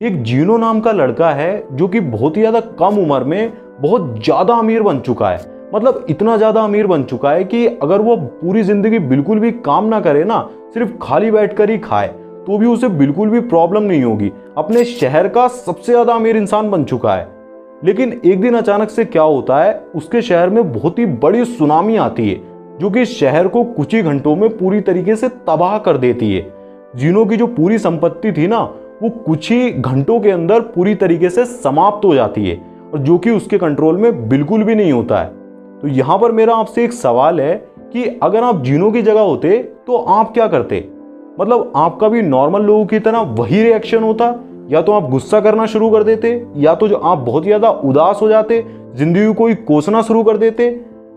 एक जीनो नाम का लड़का है जो कि बहुत ही ज्यादा कम उम्र में बहुत ज्यादा अमीर बन चुका है। मतलब इतना ज्यादा अमीर बन चुका है कि अगर वो पूरी जिंदगी बिल्कुल भी काम ना करे ना, सिर्फ खाली बैठकर ही खाए, तो भी उसे बिल्कुल भी प्रॉब्लम नहीं होगी। अपने शहर का सबसे ज्यादा अमीर इंसान बन चुका है। लेकिन एक दिन अचानक से क्या होता है, उसके शहर में बहुत ही बड़ी सुनामी आती है जो कि शहर को कुछ ही घंटों में पूरी तरीके से तबाह कर देती है। जीनो की जो पूरी संपत्ति थी ना, वो कुछ ही घंटों के अंदर पूरी तरीके से समाप्त हो जाती है, और जो कि उसके कंट्रोल में बिल्कुल भी नहीं होता है। तो यहाँ पर मेरा आपसे एक सवाल है कि अगर आप जीनो की जगह होते तो आप क्या करते? मतलब आपका भी नॉर्मल लोगों की तरह वही रिएक्शन होता, या तो आप गुस्सा करना शुरू कर देते, या तो जो आप बहुत ज्यादा उदास हो जाते, जिंदगी को ही कोसना शुरू कर देते।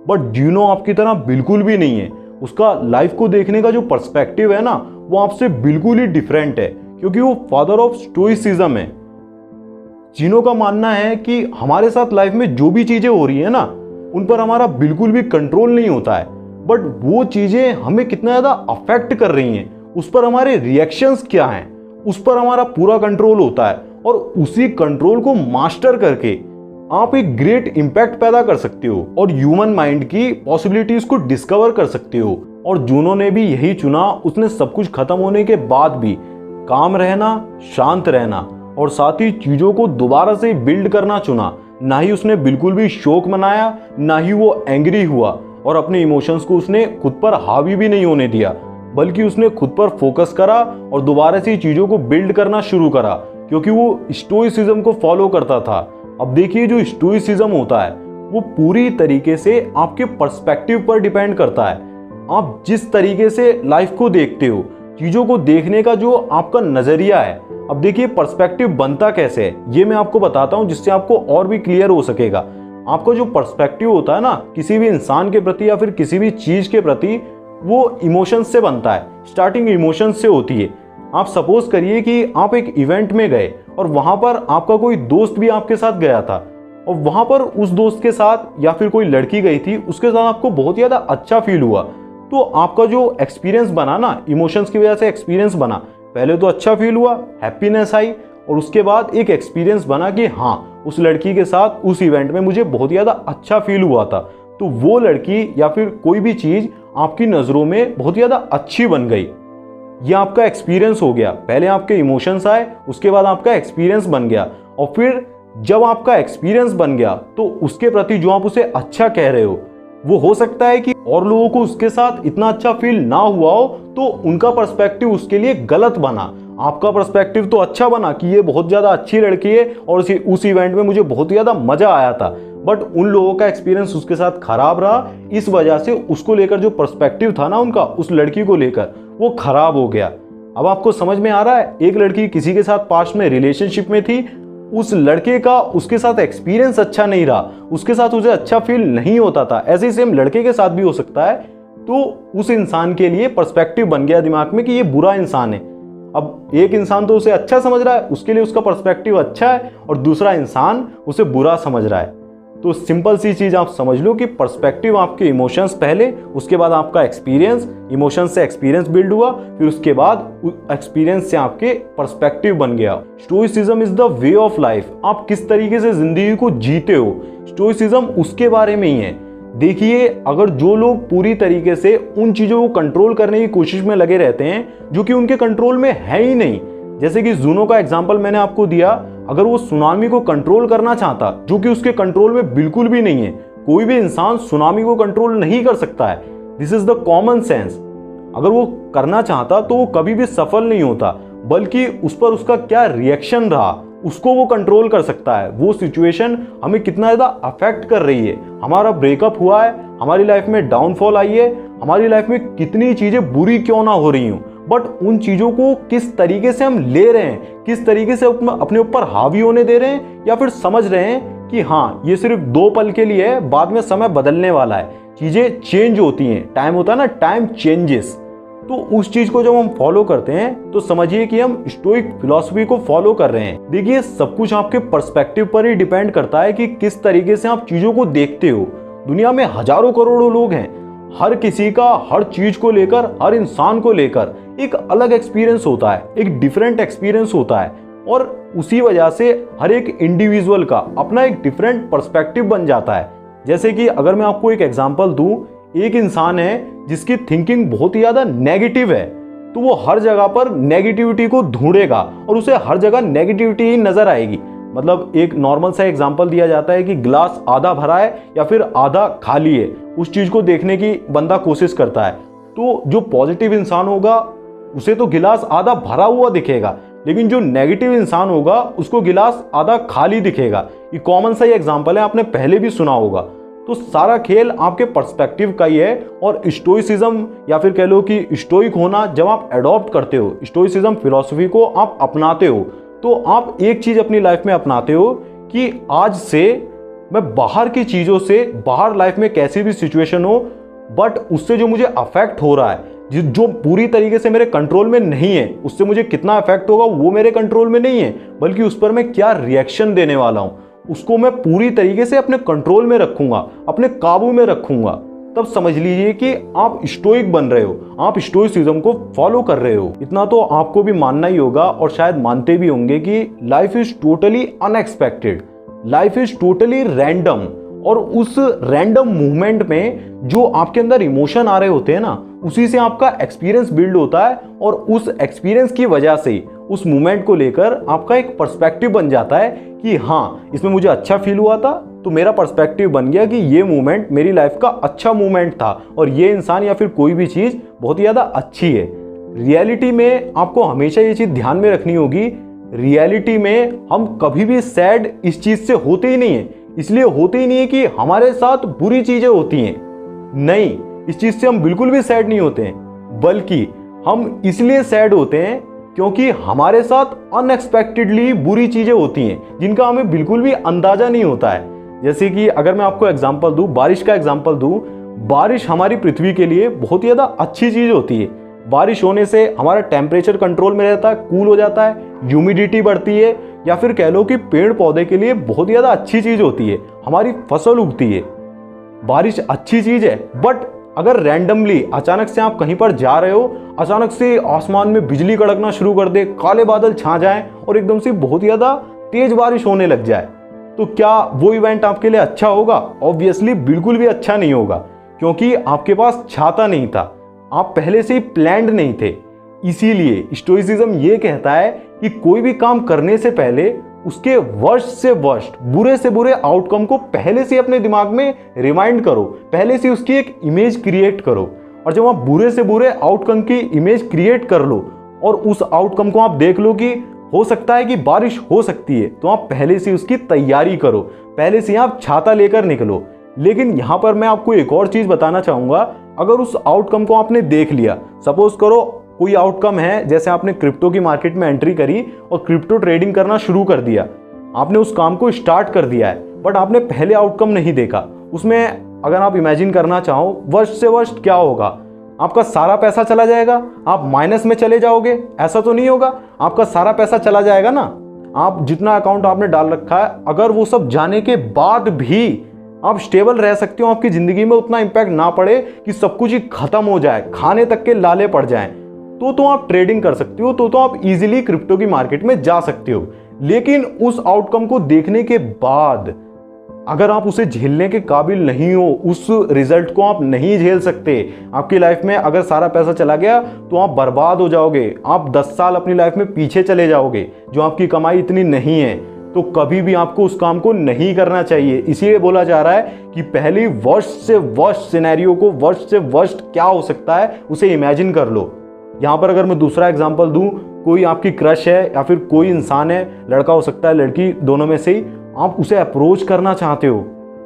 बट जीनो आपकी तरह बिल्कुल भी नहीं है। उसका लाइफ को देखने का जो पर्सपेक्टिव है ना, वो आपसे बिल्कुल ही डिफरेंट है, क्योंकि वो फादर ऑफ स्टोइसिज्म है। जीनो का मानना है कि हमारे साथ लाइफ में जो भी चीजें हो रही है ना, उन पर हमारा बिल्कुल भी कंट्रोल नहीं होता है, बट वो चीजें हमें कितना ज्यादा अफेक्ट कर रही हैं, उस पर हमारे रिएक्शंस क्या हैं, उस पर हमारा पूरा कंट्रोल होता है। और उसी कंट्रोल को मास्टर करके आप एक ग्रेट इंपैक्ट पैदा कर सकते हो और ह्यूमन माइंड की पॉसिबिलिटीज को डिस्कवर कर सकते हो। और जूनो ने भी यही चुना। उसने सब कुछ खत्म होने के बाद भी काम रहना, शांत रहना और साथ ही चीजों को दोबारा से बिल्ड करना चुना। ना ही उसने बिल्कुल भी शोक मनाया, ना ही वो एंग्री हुआ, और अपने इमोशंस को उसने खुद पर हावी भी नहीं होने दिया, बल्कि उसने खुद पर फोकस करा और दोबारा से चीजों को बिल्ड करना शुरू करा, क्योंकि वो स्टोइसिज्म को फॉलो करता था। अब देखिए, जो स्टोइसिज्म होता है वो पूरी तरीके से आपके पर्सपेक्टिव पर डिपेंड करता है। आप जिस तरीके से लाइफ को देखते हो, चीजों को देखने का जो आपका नजरिया है। अब देखिए, पर्सपेक्टिव बनता कैसे है ये मैं आपको बताता हूं, जिससे आपको और भी क्लियर हो सकेगा। आपका जो पर्सपेक्टिव होता है ना, किसी भी इंसान के प्रति या फिर किसी भी चीज के प्रति, वो इमोशंस से बनता है। स्टार्टिंग इमोशंस से होती है। आप सपोज करिए कि आप एक इवेंट में गए और वहां पर आपका कोई दोस्त भी आपके साथ गया था, और वहां पर उस दोस्त के साथ या फिर कोई लड़की गई थी, उसके साथ आपको बहुत ज्यादा अच्छा फील हुआ। तो आपका जो एक्सपीरियंस बना ना, इमोशंस की वजह से एक्सपीरियंस बना, पहले तो अच्छा फील हुआ, हैप्पीनेस आई, और उसके बाद एक एक्सपीरियंस बना कि हाँ, उस लड़की के साथ उस इवेंट में मुझे बहुत ज्यादा अच्छा फील हुआ था। तो वो लड़की या फिर कोई भी चीज आपकी नजरों में बहुत ज्यादा अच्छी बन गई। ये आपका एक्सपीरियंस हो गया। पहले आपके इमोशंस आए, उसके बाद आपका एक्सपीरियंस बन गया, और फिर जब आपका एक्सपीरियंस बन गया तो उसके प्रति जो आप उसे अच्छा कह रहे हो, वो हो सकता है कि और लोगों को उसके साथ इतना अच्छा फील ना हुआ हो, तो उनका पर्सपेक्टिव उसके लिए गलत बना। आपका पर्सपेक्टिव तो अच्छा बना कि ये बहुत ज्यादा अच्छी लड़की है और उस इवेंट में मुझे बहुत ज्यादा मजा आया था, बट उन लोगों का एक्सपीरियंस उसके साथ खराब रहा। इस वजह से उसको लेकर जो पर्सपेक्टिव था ना उनका, उस लड़की को लेकर, वो खराब हो गया। अब आपको समझ में आ रहा है, एक लड़की किसी के साथ पास्ट में रिलेशनशिप में थी, उस लड़के का उसके साथ एक्सपीरियंस अच्छा नहीं रहा, उसके साथ उसे अच्छा फील नहीं होता था। ऐसे ही सेम लड़के के साथ भी हो सकता है। तो उस इंसान के लिए पर्सपेक्टिव बन गया दिमाग में कि ये बुरा इंसान है। अब एक इंसान तो उसे अच्छा समझ रहा है, उसके लिए उसका पर्सपेक्टिव अच्छा है, और दूसरा इंसान उसे बुरा समझ रहा है। तो सिंपल सी चीज आप समझ लो कि पर्सपेक्टिव आपके इमोशंस पहले, उसके बाद आपका एक्सपीरियंस, इमोशंस से एक्सपीरियंस बिल्ड हुआ, फिर उसके बाद एक्सपीरियंस से आपके पर्सपेक्टिव बन गया। Stoicism is the way of life. आप किस तरीके से जिंदगी को जीते हो, स्टोइसिज्म उसके बारे में ही है। देखिए, अगर जो लोग पूरी तरीके से उन चीजों को कंट्रोल करने की कोशिश में लगे रहते हैं जो कि उनके कंट्रोल में है ही नहीं, जैसे कि जूनो का एग्जांपल मैंने आपको दिया, अगर वो सुनामी को कंट्रोल करना चाहता, जो कि उसके कंट्रोल में बिल्कुल भी नहीं है, कोई भी इंसान सुनामी को कंट्रोल नहीं कर सकता है, this is the common sense. अगर वो करना चाहता तो वो कभी भी सफल नहीं होता, बल्कि उस पर उसका क्या रिएक्शन रहा, उसको वो कंट्रोल कर सकता है। वो सिचुएशन हमें कितना ज्यादा अफेक्ट कर रही है, हमारा ब्रेकअप हुआ है, हमारी लाइफ में डाउनफॉल आई है, हमारी लाइफ में कितनी चीजें बुरी क्यों ना हो रही हूं, बट उन चीजों को किस तरीके से हम ले रहे हैं, किस तरीके से अपने ऊपर हावी होने दे रहे हैं, या फिर समझ रहे हैं कि हाँ, ये सिर्फ 2 पल के लिए है, बाद में समय बदलने वाला है, चीजें चेंज होती हैं, टाइम होता है ना, टाइम चेंजेस। तो उस चीज को जब हम फॉलो करते हैं तो समझिए कि हम स्टोइक फिलॉसफी को फॉलो कर रहे हैं। देखिए, सब कुछ आपके पर्सपेक्टिव पर ही डिपेंड करता है कि किस तरीके से आप चीजों को देखते हो। दुनिया में हजारों करोड़ों लोग हैं, हर किसी का हर चीज को लेकर, हर इंसान को लेकर एक अलग एक्सपीरियंस होता है, एक डिफरेंट एक्सपीरियंस होता है। और उसी वजह से हर एक इंडिविजुअल का अपना एक डिफरेंट पर्सपेक्टिव बन जाता है। जैसे कि अगर मैं आपको एक एग्जांपल दूं, एक इंसान है जिसकी थिंकिंग बहुत ही ज़्यादा नेगेटिव है, तो वो हर जगह पर नेगेटिविटी को ढूंढेगा और उसे हर जगह नेगेटिविटी ही नजर आएगी। मतलब एक नॉर्मल सा एग्जांपल दिया जाता है कि ग्लास आधा भरा है या फिर आधा खाली है, उस चीज को देखने की बंदा कोशिश करता है। तो जो पॉजिटिव इंसान होगा उसे तो गिलास आधा भरा हुआ दिखेगा, लेकिन जो नेगेटिव इंसान होगा उसको गिलास आधा खाली दिखेगा। ये कॉमन सा ही एग्जांपल है, आपने पहले भी सुना होगा। तो सारा खेल आपके पर्सपेक्टिव का ही है। और स्टोइसिज्म या फिर कह लो कि स्टोइक होना, जब आप अडॉप्ट करते हो, स्टोइसिज्म फिलॉसफी को आप अपनाते हो, तो आप एक चीज अपनी लाइफ में अपनाते हो कि आज से मैं बाहर की चीजों से, बाहर लाइफ में कैसी भी सिचुएशन हो, बट उससे जो मुझे अफेक्ट हो रहा है, जो पूरी तरीके से मेरे कंट्रोल में नहीं है, उससे मुझे कितना इफेक्ट होगा वो मेरे कंट्रोल में नहीं है, बल्कि उस पर मैं क्या रिएक्शन देने वाला हूं उसको मैं पूरी तरीके से अपने कंट्रोल में रखूंगा, अपने काबू में रखूंगा। तब समझ लीजिए कि आप स्टोइक बन रहे हो, आप स्टोइसिज्म को फॉलो कर रहे हो। इतना तो आपको भी मानना ही होगा और शायद मानते भी होंगे कि life is totally unexpected, life is totally random. और उस रैंडम मूवमेंट में जो आपके अंदर इमोशन आ रहे होते हैं ना, उसी से आपका एक्सपीरियंस बिल्ड होता है और उस एक्सपीरियंस की वजह से उस मूवमेंट को लेकर आपका एक पर्सपेक्टिव बन जाता है कि हाँ, इसमें मुझे अच्छा फील हुआ था, तो मेरा पर्सपेक्टिव बन गया कि ये मूवमेंट मेरी लाइफ का अच्छा मूवमेंट था और ये इंसान या फिर कोई भी चीज़ बहुत ही ज़्यादा अच्छी है। रियलिटी में आपको हमेशा ये चीज़ ध्यान में रखनी होगी, रियलिटी में हम कभी भी सैड इस चीज़ से होते ही नहीं है। इसलिए होते ही नहीं है कि हमारे साथ बुरी चीज़ें होती हैं, नहीं, इस चीज़ से हम बिल्कुल भी सैड नहीं होते हैं, बल्कि हम इसलिए सैड होते हैं क्योंकि हमारे साथ अनएक्सपेक्टेडली बुरी चीज़ें होती हैं जिनका हमें बिल्कुल भी अंदाज़ा नहीं होता है। जैसे कि अगर मैं आपको एग्जांपल दूं, बारिश का एग्जांपल दूं, बारिश हमारी पृथ्वी के लिए बहुत ही ज़्यादा अच्छी चीज़ होती है। बारिश होने से हमारा टेम्परेचर कंट्रोल में रहता है, कूल हो जाता है, ह्यूमिडिटी बढ़ती है, या फिर कह लो कि पेड़ पौधे के लिए बहुत ही ज़्यादा अच्छी चीज़ होती है, हमारी फसल उगती है। बारिश अच्छी चीज़ है, बट अगर रैंडमली अचानक से आप कहीं पर जा रहे हो, अचानक से आसमान में बिजली कड़कना शुरू कर दे, काले बादल छा जाएं और एकदम से बहुत ही ज़्यादा तेज बारिश होने लग जाए, तो क्या वो इवेंट आपके लिए अच्छा होगा? ऑब्वियसली बिल्कुल भी अच्छा नहीं होगा, क्योंकि आपके पास छाता नहीं था, आप पहले से ही प्लान्ड नहीं थे। इसीलिए स्टोइसिज्म ये कहता है कि कोई भी काम करने से पहले उसके वर्स्ट से वर्स्ट, बुरे से बुरे आउटकम को पहले से अपने दिमाग में रिमाइंड करो, पहले से उसकी एक इमेज क्रिएट करो। और जब आप बुरे से बुरे आउटकम की इमेज क्रिएट कर लो और उस आउटकम को आप देख लो कि हो सकता है कि बारिश हो सकती है, तो आप पहले से उसकी तैयारी करो, पहले से आप छाता लेकर निकलो। लेकिन यहाँ पर मैं आपको एक और चीज़ बताना चाहूँगा, अगर उस आउटकम को आपने देख लिया, सपोज करो कोई आउटकम है, जैसे आपने क्रिप्टो की मार्केट में एंट्री करी और क्रिप्टो ट्रेडिंग करना शुरू कर दिया, आपने उस काम को स्टार्ट कर दिया है, बट आपने पहले आउटकम नहीं देखा। उसमें अगर आप इमेजिन करना चाहो, वर्स्ट से वर्स्ट क्या होगा? आपका सारा पैसा चला जाएगा, आप माइनस में चले जाओगे? ऐसा तो नहीं होगा, आपका सारा पैसा चला जाएगा ना। आप जितना अकाउंट आपने डाल रखा है, अगर वो सब जाने के बाद भी आप स्टेबल रह सकते हो, आपकी जिंदगी में उतना इंपैक्ट ना पड़े कि सब कुछ ही खत्म हो जाए, खाने तक के लाले पड़ जाएं, तो आप ट्रेडिंग कर सकते हो, तो आप इजीली क्रिप्टो की मार्केट में जा सकते हो। लेकिन उस आउटकम को देखने के बाद अगर आप उसे झेलने के काबिल नहीं हो, उस रिजल्ट को आप नहीं झेल सकते, आपकी लाइफ में अगर सारा पैसा चला गया तो आप बर्बाद हो जाओगे, आप 10 साल अपनी लाइफ में पीछे चले जाओगे, जो आपकी कमाई इतनी नहीं है। तो कभी भी आपको उस काम को नहीं करना चाहिए। इसीलिए बोला जा रहा है कि पहले वर्स्ट से वर्स्ट सिनेरियो को, वर्स्ट से वर्स्ट क्या हो सकता है, उसे इमेजिन कर लो। यहाँ पर अगर मैं दूसरा एग्जांपल दूं, कोई आपकी क्रश है या फिर कोई इंसान है, लड़का हो सकता है लड़की, दोनों में से ही, आप उसे अप्रोच करना चाहते हो,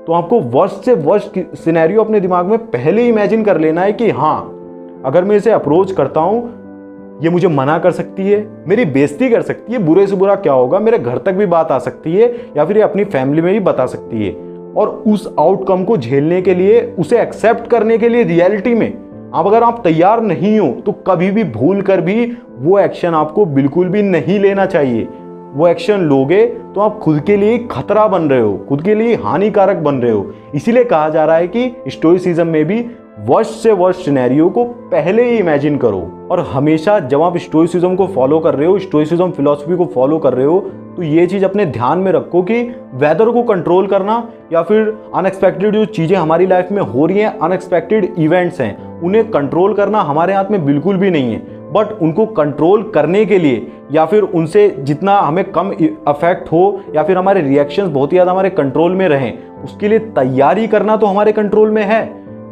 तो आपको वर्स्ट से वर्स्ट सिनेरियो अपने दिमाग में पहले इमेजिन कर लेना है कि हाँ, अगर मैं इसे अप्रोच करता हूँ, ये मुझे मना कर सकती है, मेरी बेइज्जती कर सकती है, बुरे से बुरा क्या होगा, मेरे घर तक भी बात आ सकती है, या फिर ये अपनी फैमिली में भी बता सकती है। और उस आउटकम को झेलने के लिए, उसे एक्सेप्ट करने के लिए रियलिटी में अगर आप तैयार नहीं हो, तो कभी भी भूल कर भी वो एक्शन आपको बिल्कुल भी नहीं लेना चाहिए। वो एक्शन लोगे तो आप खुद के लिए खतरा बन रहे हो, खुद के लिए हानिकारक बन रहे हो। इसीलिए कहा जा रहा है कि स्टोइसिज्म में भी वर्स्ट से वर्स्ट सिनेरियो को पहले ही इमेजिन करो। और हमेशा जब आप स्टोइसिज्म को फॉलो कर रहे हो, स्टोइसिज्म फिलॉसफी को फॉलो कर रहे हो, तो ये चीज अपने ध्यान में रखो कि वेदर को कंट्रोल करना या फिर अनएक्सपेक्टेड जो चीजें हमारी लाइफ में हो रही हैं, अनएक्सपेक्टेड इवेंट्स हैं, उन्हें कंट्रोल करना हमारे हाथ में बिल्कुल भी नहीं है। बट उनको कंट्रोल करने के लिए या फिर उनसे जितना हमें कम अफेक्ट हो या फिर हमारे रिएक्शंस बहुत ही ज़्यादा हमारे कंट्रोल में रहें, उसके लिए तैयारी करना तो हमारे कंट्रोल में है।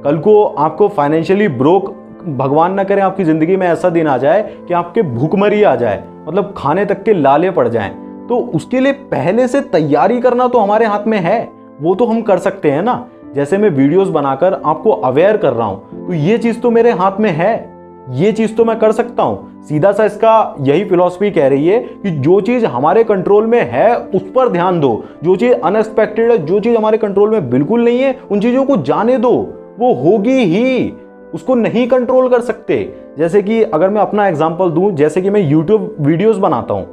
कल को आपको फाइनेंशियली ब्रोक, भगवान ना करे आपकी ज़िंदगी में ऐसा दिन आ जाए कि आपके भूखमरी आ जाए, मतलब खाने तक के लाले पड़ जाएं, तो उसके लिए पहले से तैयारी करना तो हमारे हाथ में है। वो तो हम कर सकते हैं ना। जैसे मैं वीडियोस बनाकर आपको अवेयर कर रहा हूँ, तो ये चीज़ तो मेरे हाथ में है, ये चीज तो मैं कर सकता हूं। सीधा सा इसका यही फिलॉसफी कह रही है कि जो चीज हमारे कंट्रोल में है उस पर ध्यान दो। जो चीज अनएक्सपेक्टेड है, जो चीज हमारे कंट्रोल में बिल्कुल नहीं है, उन चीजों को जाने दो, वो होगी ही, उसको नहीं कंट्रोल कर सकते। जैसे कि अगर मैं अपना एग्जांपल दूं, जैसे कि मैं यूट्यूब वीडियोस बनाता हूं,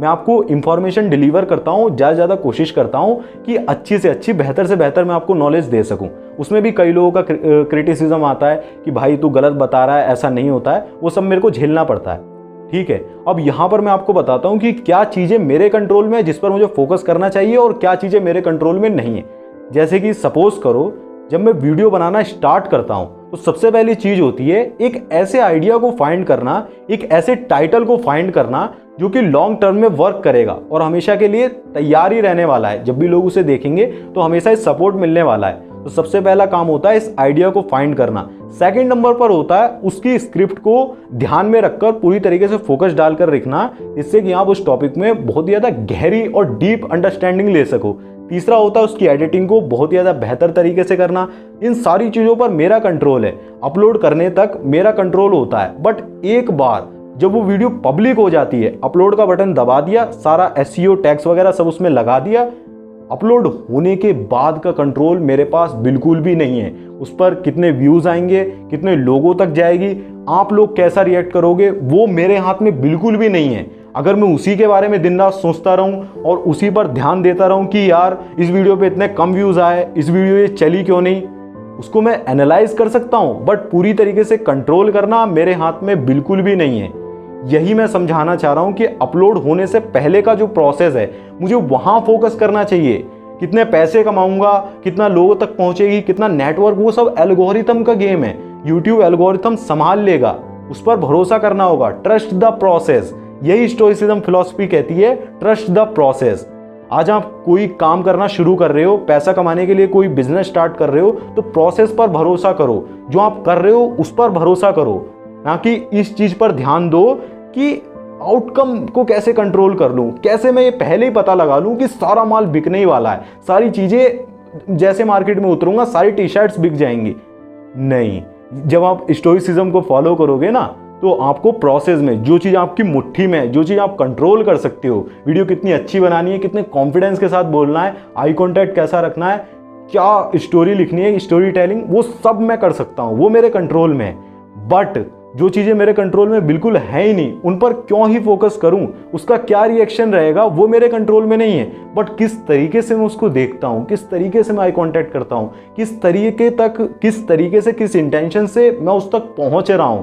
मैं आपको इंफॉर्मेशन डिलीवर करता हूं, ज़्यादा कोशिश करता हूं कि अच्छी से अच्छी, बेहतर से बेहतर मैं आपको नॉलेज दे सकूं। उसमें भी कई लोगों का क्रिटिसिज्म आता है कि भाई तू गलत बता रहा है, ऐसा नहीं होता है, वो सब मेरे को झेलना पड़ता है। ठीक है, अब यहाँ पर मैं आपको बताता हूँ कि क्या चीज़ें मेरे कंट्रोल में है जिस पर मुझे फोकस करना चाहिए और क्या चीज़ें मेरे कंट्रोल में नहीं है। जैसे कि सपोज करो, जब मैं वीडियो बनाना स्टार्ट करता हूँ तो सबसे पहली चीज़ होती है एक ऐसे आइडिया को फाइंड करना, एक ऐसे टाइटल को फाइंड करना जो कि लॉन्ग टर्म में वर्क करेगा और हमेशा के लिए तैयार ही रहने वाला है। जब भी लोग उसे देखेंगे तो हमेशा इस सपोर्ट मिलने वाला है। तो सबसे पहला काम होता है इस आइडिया को फाइंड करना। सेकंड नंबर पर होता है उसकी स्क्रिप्ट को ध्यान में रखकर पूरी तरीके से फोकस डालकर लिखना, जिससे कि आप उस टॉपिक में बहुत ही ज़्यादा गहरी और डीप अंडरस्टैंडिंग ले सको। तीसरा होता है उसकी एडिटिंग को बहुत ही ज़्यादा बेहतर तरीके से करना। इन सारी चीज़ों पर मेरा कंट्रोल है, अपलोड करने तक मेरा कंट्रोल होता है। बट एक बार जब वो वीडियो पब्लिक हो जाती है, अपलोड का बटन दबा दिया, सारा एसईओ टैग्स वगैरह सब उसमें लगा दिया, अपलोड होने के बाद का कंट्रोल मेरे पास बिल्कुल भी नहीं है। उस पर कितने व्यूज आएंगे, कितने लोगों तक जाएगी, आप लोग कैसा रिएक्ट करोगे, वो मेरे हाथ में बिल्कुल भी नहीं है। अगर मैं उसी के बारे में दिन रात सोचता रहूं और उसी पर ध्यान देता रहूं कि यार इस वीडियो पे इतने कम व्यूज आए, इस वीडियो ये चली क्यों नहीं, उसको मैं एनालाइज कर सकता हूं, बट पूरी तरीके से कंट्रोल करना मेरे हाथ में बिल्कुल भी नहीं है। यही मैं समझाना चाह रहा हूं कि अपलोड होने से पहले का जो प्रोसेस है, मुझे वहां फोकस करना चाहिए। कितने पैसे कमाऊंगा, कितना लोगों तक पहुंचेगी, कितना नेटवर्क, वो सब एल्गोरिथम का गेम है। यूट्यूब एल्गोरिथम संभाल लेगा, उस पर भरोसा करना होगा। ट्रस्ट द प्रोसेस, यही स्टोइसिज्म फिलॉसफी कहती है, ट्रस्ट द प्रोसेस। आज आप कोई काम करना शुरू कर रहे हो, पैसा कमाने के लिए कोई बिजनेस स्टार्ट कर रहे हो, तो प्रोसेस पर भरोसा करो, जो आप कर रहे हो उस पर भरोसा करो, ना कि इस चीज पर ध्यान दो कि आउटकम को कैसे कंट्रोल कर लूं, कैसे मैं ये पहले ही पता लगा लूं कि सारा माल बिकने ही वाला है, सारी चीजें जैसे मार्केट में उतरूंगा सारी टी शर्ट्स बिक जाएंगी। नहीं, जब आप स्टोइसिज्म को फॉलो करोगे ना, तो आपको प्रोसेस में जो चीज़ आपकी मुट्ठी में है, जो चीज़ आप कंट्रोल कर सकते हो, वीडियो कितनी अच्छी बनानी है, कितने कॉन्फिडेंस के साथ बोलना है, आई कॉन्टैक्ट कैसा रखना है, क्या स्टोरी लिखनी है, स्टोरी टेलिंग, वो सब मैं कर सकता हूँ, वो मेरे कंट्रोल में है। बट जो चीज़ें मेरे कंट्रोल में बिल्कुल है ही नहीं, उन पर क्यों ही फोकस करूं, उसका क्या रिएक्शन रहेगा, वो मेरे कंट्रोल में नहीं है। बट किस तरीके से मैं उसको देखता हूं, किस तरीके से मैं आई कांटेक्ट करता हूं, किस तरीके से किस इंटेंशन से मैं उस तक पहुंच रहा हूं,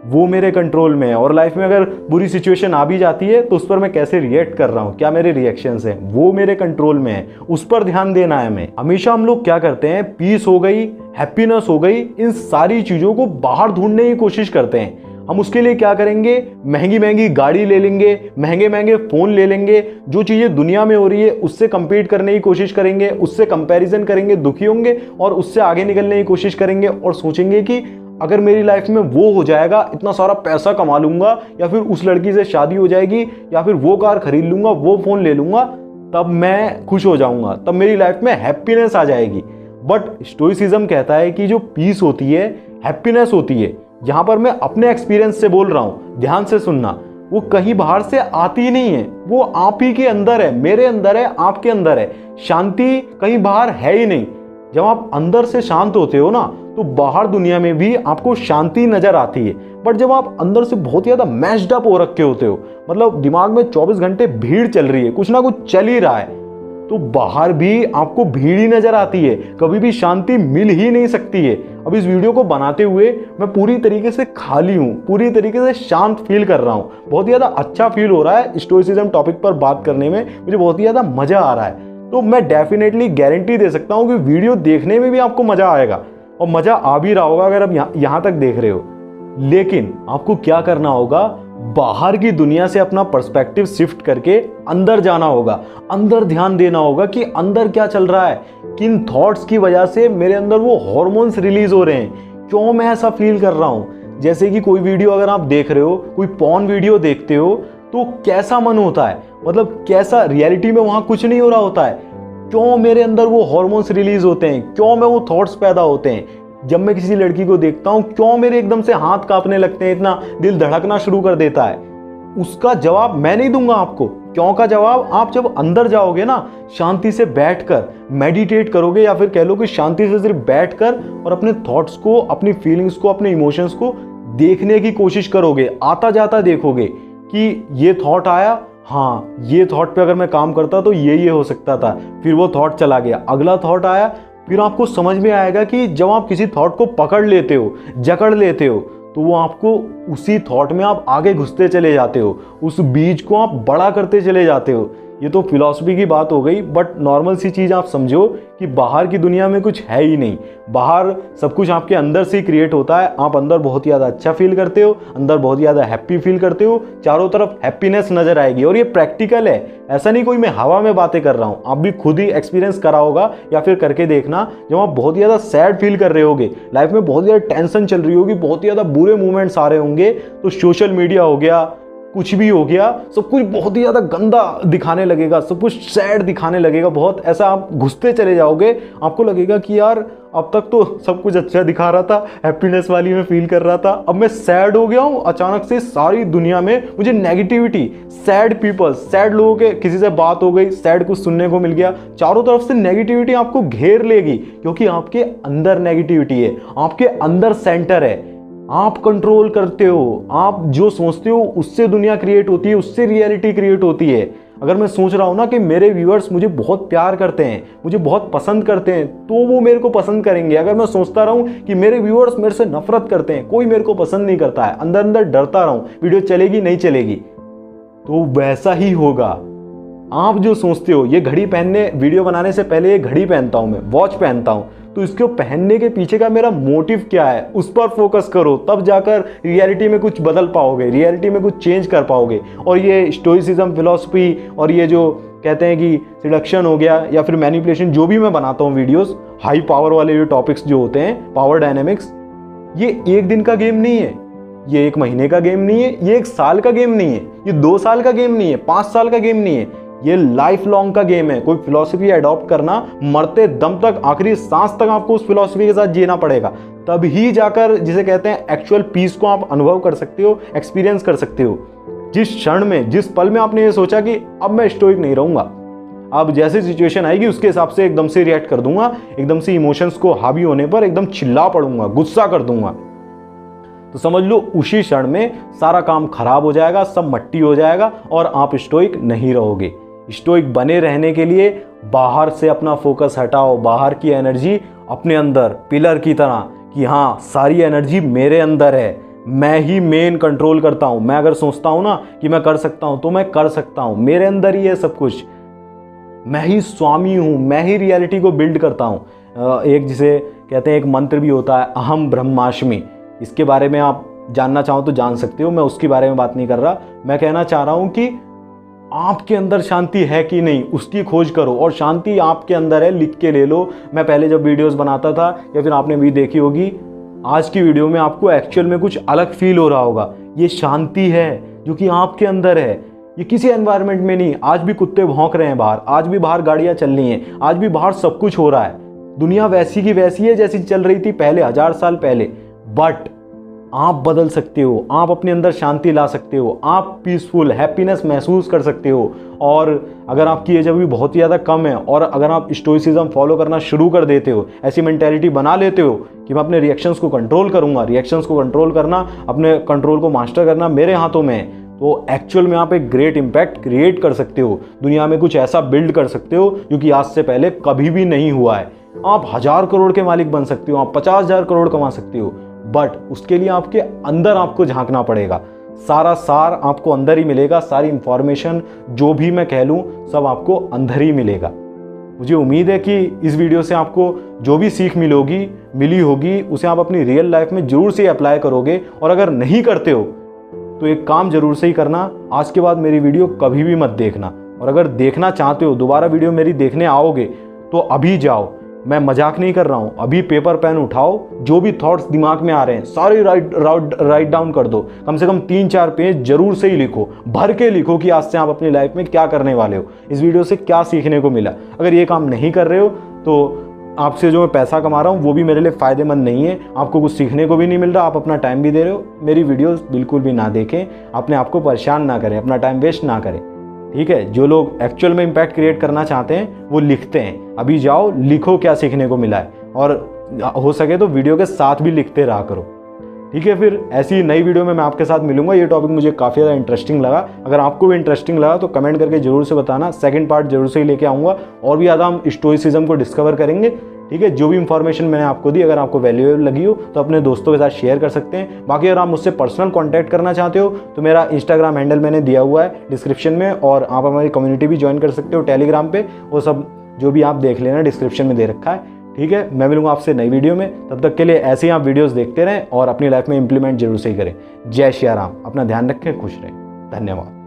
वो मेरे कंट्रोल में है। और लाइफ में अगर बुरी सिचुएशन आ भी जाती है तो उस पर मैं कैसे रिएक्ट कर रहा हूँ, क्या मेरे रिएक्शंस हैं, वो मेरे कंट्रोल में है, उस पर ध्यान देना है हमें। हमेशा हम लोग क्या करते हैं, पीस हो गई, हैप्पीनेस हो गई, इन सारी चीज़ों को बाहर ढूंढने की कोशिश करते हैं। हम उसके लिए क्या करेंगे, महंगी महंगी गाड़ी ले लेंगे, महंगे महंगे फ़ोन ले लेंगे, जो चीज़ें दुनिया में हो रही है उससे कंपीट करने की कोशिश करेंगे, उससे कंपैरिजन करेंगे, दुखी होंगे और उससे आगे निकलने की कोशिश करेंगे और सोचेंगे कि अगर मेरी लाइफ में वो हो जाएगा, इतना सारा पैसा कमा लूंगा, या फिर उस लड़की से शादी हो जाएगी, या फिर वो कार खरीद लूंगा, वो फ़ोन ले लूंगा, तब मैं खुश हो जाऊंगा, तब मेरी लाइफ में हैप्पीनेस आ जाएगी। बट स्टोइसिज्म कहता है कि जो पीस होती है, हैप्पीनेस होती है, यहाँ पर मैं अपने एक्सपीरियंस से बोल रहा हूँ, ध्यान से सुनना, वो कहीं बाहर से आती ही नहीं है, वो आप ही के अंदर है, मेरे अंदर है, आपके अंदर है। शांति कहीं बाहर है ही नहीं। जब आप अंदर से शांत होते हो ना, तो बाहर दुनिया में भी आपको शांति नजर आती है। बट जब आप अंदर से बहुत ज़्यादा मैश्ड अप हो रखे होते हो, मतलब दिमाग में 24 घंटे भीड़ चल रही है, कुछ ना कुछ चल ही रहा है, तो बाहर भी आपको भीड़ ही नजर आती है, कभी भी शांति मिल ही नहीं सकती है। अब इस वीडियो को बनाते हुए मैं पूरी तरीके से खाली हूँ, पूरी तरीके से शांत फील कर रहा हूँ। बहुत ही ज़्यादा अच्छा फील हो रहा है स्टोइसिज्म टॉपिक पर बात करने में, मुझे बहुत ही ज़्यादा मज़ा आ रहा है। तो मैं डेफिनेटली गारंटी दे सकता हूँ कि वीडियो देखने में भी आपको मज़ा आएगा और मज़ा आ भी रहा होगा अगर आप यहाँ तक देख रहे हो। लेकिन आपको क्या करना होगा, बाहर की दुनिया से अपना पर्सपेक्टिव शिफ्ट करके अंदर जाना होगा, अंदर ध्यान देना होगा कि अंदर क्या चल रहा है, किन थॉट्स की वजह से मेरे अंदर वो हॉर्मोन्स रिलीज हो रहे हैं, क्यों मैं ऐसा फील कर रहा हूँ। जैसे कि कोई वीडियो अगर आप देख रहे हो, कोई पॉर्न वीडियो देखते हो, तो कैसा मन होता है, मतलब कैसा रियलिटी में वहाँ कुछ नहीं हो रहा होता है, क्यों मेरे अंदर वो हॉर्मोन्स रिलीज होते हैं, क्यों मैं वो थॉट्स पैदा होते हैं। जब मैं किसी लड़की को देखता हूँ, क्यों मेरे एकदम से हाथ कांपने लगते हैं, इतना दिल धड़कना शुरू कर देता है। उसका जवाब मैं नहीं दूंगा आपको, क्यों का जवाब आप जब अंदर जाओगे ना, शांति से बैठकर मेडिटेट करोगे, या फिर कह लो कि शांति से सिर्फ बैठकर और अपने थॉट्स को, अपनी फीलिंग्स को, अपने इमोशंस को देखने की कोशिश करोगे, आता जाता देखोगे कि ये थॉट आया, हाँ ये थॉट पे अगर मैं काम करता तो ये हो सकता था, फिर वो थॉट चला गया, अगला थॉट आया, फिर आपको समझ में आएगा कि जब आप किसी थॉट को पकड़ लेते हो, जकड़ लेते हो, तो वो आपको उसी थॉट में आप आगे घुसते चले जाते हो, उस बीज को आप बड़ा करते चले जाते हो। ये तो फिलॉसफी की बात हो गई, बट नॉर्मल सी चीज़ आप समझो कि बाहर की दुनिया में कुछ है ही नहीं, बाहर सब कुछ आपके अंदर से ही क्रिएट होता है। आप अंदर बहुत ही ज़्यादा अच्छा फील करते हो, अंदर बहुत ही ज़्यादा हैप्पी फील करते हो, चारों तरफ हैप्पीनेस नजर आएगी। और ये प्रैक्टिकल है, ऐसा नहीं कोई मैं हवा में बातें कर रहा हूँ, आप भी खुद ही एक्सपीरियंस करा होगा या फिर करके देखना। जब आप बहुत ही ज़्यादा सैड फील कर रहे होगे, लाइफ में बहुत ज़्यादा टेंशन चल रही होगी, बहुत ही ज़्यादा बुरे मूवमेंट्स आ रहे होंगे, तो सोशल मीडिया हो गया, कुछ भी हो गया, सब कुछ बहुत ही ज़्यादा गंदा दिखाने लगेगा, सब कुछ सैड दिखाने लगेगा, बहुत ऐसा आप घुसते चले जाओगे। आपको लगेगा कि यार अब तक तो सब कुछ अच्छा दिखा रहा था, हैप्पीनेस वाली में फील कर रहा था, अब मैं सैड हो गया हूँ। अचानक से सारी दुनिया में मुझे नेगेटिविटी, सैड पीपल, सैड लोगों के किसी से बात हो गई, सैड कुछ सुनने को मिल गया, चारों तरफ से नेगेटिविटी आपको घेर लेगी, क्योंकि आपके अंदर नेगेटिविटी है, आपके अंदर सेंटर है, आप कंट्रोल करते हो, आप जो सोचते हो उससे दुनिया क्रिएट होती है, उससे रियलिटी क्रिएट होती है। अगर मैं सोच रहा हूँ ना कि मेरे व्यूअर्स मुझे बहुत प्यार करते हैं, मुझे बहुत पसंद करते हैं, तो वो मेरे को पसंद करेंगे। अगर मैं सोचता रहूँ कि मेरे व्यूअर्स मेरे से नफरत करते हैं, कोई मेरे को पसंद नहीं करता है, अंदर अंदर डरता रहूँ वीडियो चलेगी नहीं चलेगी, तो वैसा ही होगा। आप जो सोचते हो, ये घड़ी पहनने, वीडियो बनाने से पहले ये घड़ी पहनता हूँ मैं, वॉच पहनता हूँ, तो इसको पहनने के पीछे का मेरा मोटिव क्या है, उस पर फोकस करो, तब जाकर रियलिटी में कुछ बदल पाओगे, रियलिटी में कुछ चेंज कर पाओगे। और ये स्टोइसिज्म फिलॉसफी और ये जो कहते हैं कि सिडक्शन हो गया या फिर मैनिपुलेशन, जो भी मैं बनाता हूँ वीडियोस, हाई पावर वाले जो टॉपिक्स जो होते हैं, पावर डायनेमिक्स, ये एक दिन का गेम नहीं है, ये एक महीने का गेम नहीं है, ये एक साल का गेम नहीं है, ये 2 साल का गेम नहीं है, 5 साल का गेम नहीं है, ये लाइफ लॉन्ग का गेम है। कोई फिलॉसफी अडॉप्ट करना, मरते दम तक, आखिरी सांस तक आपको उस फिलॉसफी के साथ जीना पड़ेगा, तभी जाकर जिसे कहते हैं एक्चुअल पीस को आप अनुभव कर सकते हो, एक्सपीरियंस कर सकते हो। जिस क्षण में, जिस पल में आपने ये सोचा कि अब मैं स्टोइक नहीं रहूंगा, अब जैसी सिचुएशन आएगी उसके हिसाब से एकदम से रिएक्ट कर दूंगा, एकदम से इमोशंस को हावी होने पर एकदम चिल्ला पड़ूंगा, गुस्सा कर दूंगा, तो समझ लो उसी क्षण में सारा काम खराब हो जाएगा, सब मट्टी हो जाएगा और आप स्टोइक नहीं रहोगे। स्टोइक बने रहने के लिए बाहर से अपना फोकस हटाओ, बाहर की एनर्जी अपने अंदर पिलर की तरह, कि हाँ सारी एनर्जी मेरे अंदर है, मैं ही मेन कंट्रोल करता हूँ। मैं अगर सोचता हूँ ना कि मैं कर सकता हूँ तो मैं कर सकता हूँ, मेरे अंदर ही है सब कुछ, मैं ही स्वामी हूँ, मैं ही रियलिटी को बिल्ड करता हूँ। एक जिसे कहते हैं, एक मंत्र भी होता है, अहम ब्रह्मास्मि, इसके बारे में आप जानना चाहो तो जान सकते हो, मैं उसके बारे में बात नहीं कर रहा। मैं कहना चाह रहा हूँ कि आपके अंदर शांति है कि नहीं, उसकी खोज करो, और शांति आपके अंदर है, लिख के ले लो। मैं पहले जब वीडियोस बनाता था, या फिर आपने भी देखी होगी, आज की वीडियो में आपको एक्चुअल में कुछ अलग फील हो रहा होगा। ये शांति है जो कि आपके अंदर है, ये किसी एनवायरनमेंट में नहीं। आज भी कुत्ते भौंक रहे हैं बाहर, आज भी बाहर गाड़ियां चल रही हैं, आज भी बाहर सब कुछ हो रहा है, दुनिया वैसी की वैसी है जैसी चल रही थी पहले, 1000 साल पहले। बट आप बदल सकते हो, आप अपने अंदर शांति ला सकते हो, आप पीसफुल हैप्पीनेस महसूस कर सकते हो। और अगर आपकी एज अभी बहुत ही ज़्यादा कम है, और अगर आप स्टोइसिज्म फॉलो करना शुरू कर देते हो, ऐसी मेंटेलिटी बना लेते हो कि मैं अपने रिएक्शंस को कंट्रोल करूंगा, रिएक्शंस को कंट्रोल करना, अपने कंट्रोल को मास्टर करना मेरे हाथों में है, तो एक्चुअल में आप एक ग्रेट इम्पैक्ट क्रिएट कर सकते हो, दुनिया में कुछ ऐसा बिल्ड कर सकते हो जो कि आज से पहले कभी भी नहीं हुआ है। आप 1000 करोड़ के मालिक बन सकते हो, आप 50,000 करोड़ कमा सकते हो, बट उसके लिए आपके अंदर आपको झांकना पड़ेगा। सारा सार आपको अंदर ही मिलेगा, सारी इंफॉर्मेशन जो भी मैं कह लूँ सब आपको अंदर ही मिलेगा। मुझे उम्मीद है कि इस वीडियो से आपको जो भी सीख मिली होगी उसे आप अपनी रियल लाइफ में जरूर से अप्लाई करोगे। और अगर नहीं करते हो तो एक काम जरूर से ही करना, आज के बाद मेरी वीडियो कभी भी मत देखना। और अगर देखना चाहते हो, दोबारा वीडियो मेरी देखने आओगे तो अभी जाओ, मैं मजाक नहीं कर रहा हूँ, अभी पेपर पेन उठाओ, जो भी थॉट्स दिमाग में आ रहे हैं सारे राइट डाउन कर दो। कम से कम 3-4 पेज जरूर से ही लिखो, भर के लिखो कि आज से आप अपनी लाइफ में क्या करने वाले हो, इस वीडियो से क्या सीखने को मिला। अगर ये काम नहीं कर रहे हो तो आपसे जो मैं पैसा कमा रहा हूँ वो भी मेरे लिए फ़ायदेमंद नहीं है, आपको कुछ सीखने को भी नहीं मिल रहा, आप अपना टाइम भी दे रहे हो। मेरी वीडियोस बिल्कुल भी ना देखें, अपने आप को परेशान ना करें, अपना टाइम वेस्ट ना करें, ठीक है। जो लोग एक्चुअल में इम्पैक्ट क्रिएट करना चाहते हैं वो लिखते हैं। अभी जाओ, लिखो क्या सीखने को मिला है, और हो सके तो वीडियो के साथ भी लिखते रहा करो, ठीक है। फिर ऐसी नई वीडियो में मैं आपके साथ मिलूंगा। ये टॉपिक मुझे काफ़ी ज़्यादा इंटरेस्टिंग लगा, अगर आपको भी इंटरेस्टिंग लगा तो कमेंट करके जरूर से बताना। सेकंड पार्ट जरूर से ही लेके आऊँगा, और भी ज़्यादा हम स्टोइसिज्म को डिस्कवर करेंगे, ठीक है। जो भी इंफॉर्मेशन मैंने आपको दी, अगर आपको वैल्यूएबल लगी हो तो अपने दोस्तों के साथ शेयर कर सकते हैं। बाकी अगर आप मुझसे पर्सनल कांटेक्ट करना चाहते हो तो मेरा इंस्टाग्राम हैंडल मैंने दिया हुआ है डिस्क्रिप्शन में, और आप हमारी कम्युनिटी भी ज्वाइन कर सकते हो टेलीग्राम पे, वो सब जो भी आप देख लेना डिस्क्रिप्शन में दे रखा है, ठीक है। मैं मिलूंगा आपसे नई वीडियो में, तब तक के लिए ऐसे ही आप वीडियोस देखते रहें और अपनी लाइफ में इंप्लीमेंट जरूर से ही करें। जय श्री राम, अपना ध्यान रखें, खुश रहें, धन्यवाद।